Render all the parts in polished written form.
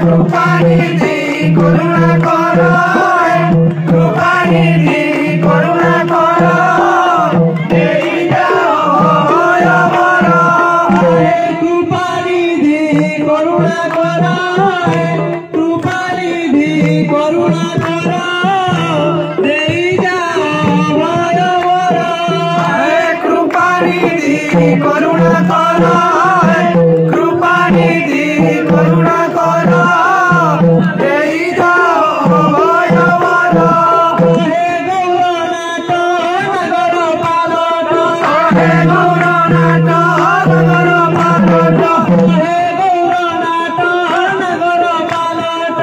कृपानिधि करुणा कर कृपानिधि करुणा कर देई जाओ भय बर कृपानिधि करुणा कर कृपानिधि करुणा कर देई जाओ भय बर कृपानिधि करुणा कर कृपानिधि करुणा कर देई जाओ भय बर हे गौरनाथ नगर पालट हे गौरनाथ नगर पालट हे गौरनाथ नगर पालट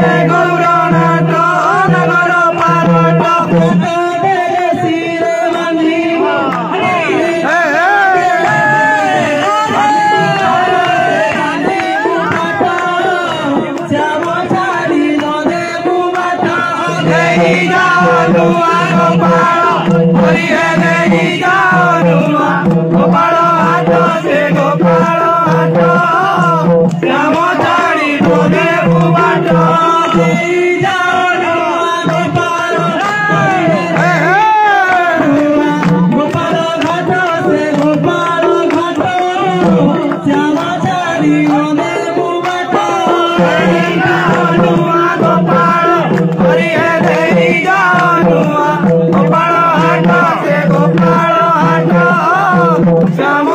हे गौरनाथ नगर पालट सिर बंधी देई जाओ दुआर पाल हरि देई जाओ दुआर गोपाल हाथ से गोपाल हाथ श्याम चारी बोले बाट देई जाओ गोपाल गोपाल घाट से गोपाल घाट श्याम चारी बोले बाट देई जाओ दुआर गोपाल हरि देई जाओ गोपाल हाट से गोपाल हाट श्याम